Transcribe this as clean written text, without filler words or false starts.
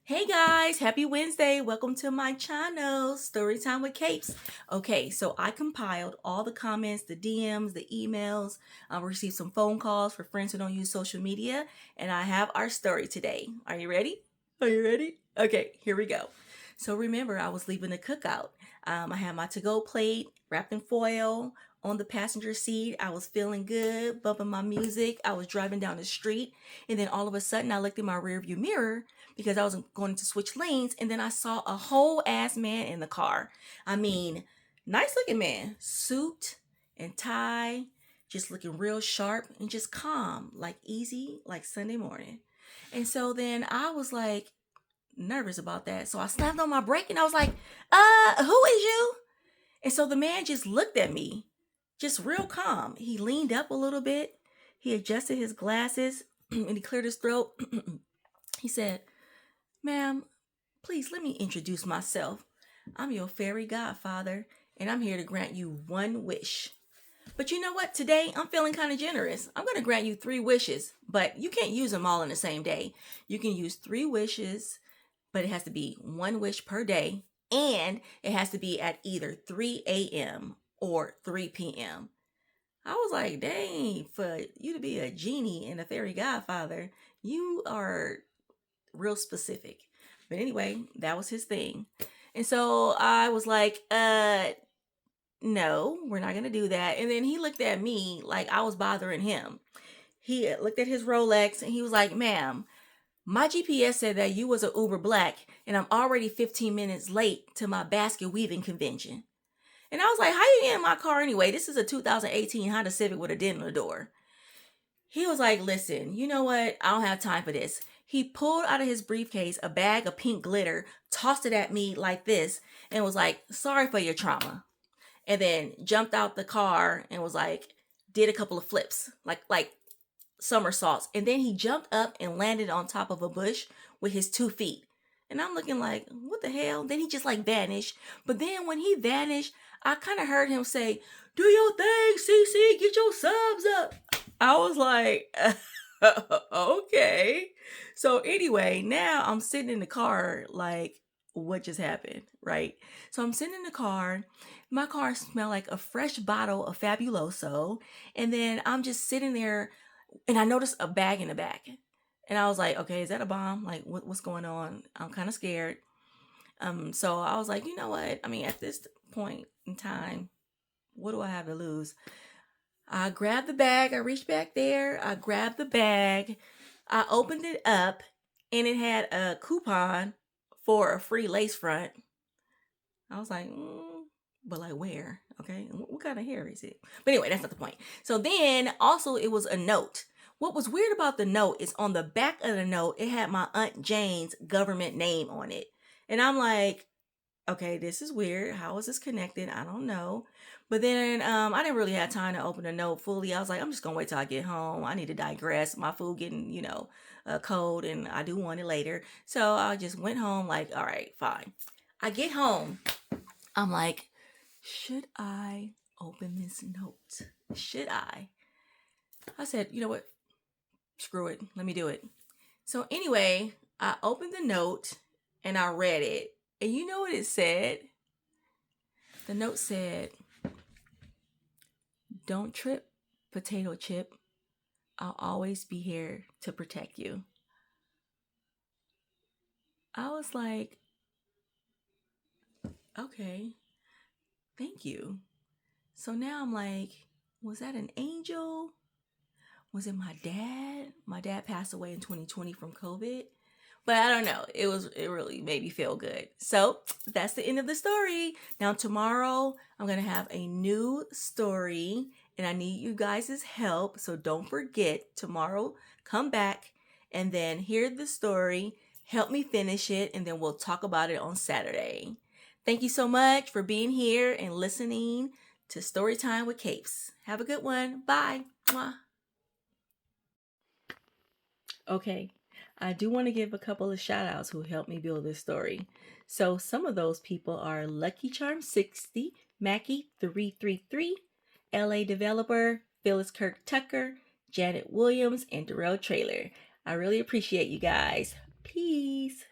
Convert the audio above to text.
Hey guys, happy Wednesday. Welcome to my channel, Storytime with Capes. Okay, so I compiled all the comments, the DMs, the emails. I received some phone calls for friends who don't use social media, and I have our story today. Are you ready? Are you ready? Okay, here we go. So remember, I was leaving the cookout. I had my to-go plate wrapped in foil on the passenger seat. I was feeling good, bumping my music. I was driving down the street, and then all of a sudden, I looked in my rearview mirror because I was going to switch lanes, and then I saw a whole ass man in the car. I mean, nice looking man, suit and tie, just looking real sharp and just calm, like easy, like Sunday morning. And so then I was like nervous about that. So I slammed on my brake and I was like, who is you? And so the man just looked at me, just real calm. He leaned up a little bit. He adjusted his glasses and he cleared his throat. He said, "Ma'am, please let me introduce myself. I'm your fairy godfather, and I'm here to grant you one wish. But you know what? Today, I'm feeling kind of generous. I'm going to grant you 3 wishes, but you can't use them all in the same day. You can use 3 wishes, but it has to be 1 wish per day, and it has to be at either 3 a.m. or 3 p.m. I was like, dang, for you to be a genie and a fairy godfather, you are real specific. But anyway, that was his thing. And so I was like, no, we're not going to do that. And then he looked at me like I was bothering him. He looked at his Rolex and he was like, ma'am, my GPS said that you was a Uber Black and I'm already 15 minutes late to my basket weaving convention. And I was like, how you get in my car anyway? This is a 2018 Honda Civic with a dent in the door. He was like, listen, you know what? I don't have time for this. He pulled out of his briefcase a bag of pink glitter, tossed it at me like this, and was like, sorry for your trauma. And then jumped out the car and was like, did a couple of flips, like somersaults. And then he jumped up and landed on top of a bush with his 2 feet. And I'm looking like, what the hell? Then he just like vanished. But then when he vanished, I kind of heard him say, do your thing, CC, get your subs up. I was like, okay. So anyway, now I'm sitting in the car like, what just happened, right? So I'm sitting in the car. My car smelled like a fresh bottle of Fabuloso. And then I'm just sitting there and I noticed a bag in the back. And I was like, okay, is that a bomb? Like, what's going on? I'm kind of scared. So I was like, you know what? I mean, at this point in time, what do I have to lose? I grabbed the bag. I reached back there. I grabbed the bag. I opened it up and it had a coupon for a free lace front. I was like, but like where? Okay. What kind of hair is it? But anyway, that's not the point. So then also it was a note. What was weird about the note is on the back of the note, it had my Aunt Jane's government name on it. And I'm like, okay, this is weird. How is this connected? I don't know. But then I didn't really have time to open the note fully. I was like, I'm just gonna wait till I get home. I need to digress. My food getting, cold, and I do want it later. So I just went home. Like, all right, fine. I get home. I'm like, should I open this note? Should I? I said, you know what? Screw it. Let me do it. So anyway, I opened the note and I read it. And you know what it said? The note said, don't trip, potato chip. I'll always be here to protect you. I was like, okay, thank you. So now I'm like, was that an angel? Was it my dad? My dad passed away in 2020 from COVID. But I don't know. It really made me feel good. So that's the end of the story. Now tomorrow I'm gonna have a new story and I need you guys' help. So don't forget, tomorrow come back and then hear the story, help me finish it, and then we'll talk about it on Saturday. Thank you so much for being here and listening to Storytime with Capes. Have a good one. Bye. Mwah. Okay, I do want to give a couple of shout outs who helped me build this story. So some of those people are Lucky Charm 60, Mackie 333, LA Developer, Phyllis Kirk Tucker, Janet Williams, and Darrell Trailer. I really appreciate you guys. Peace.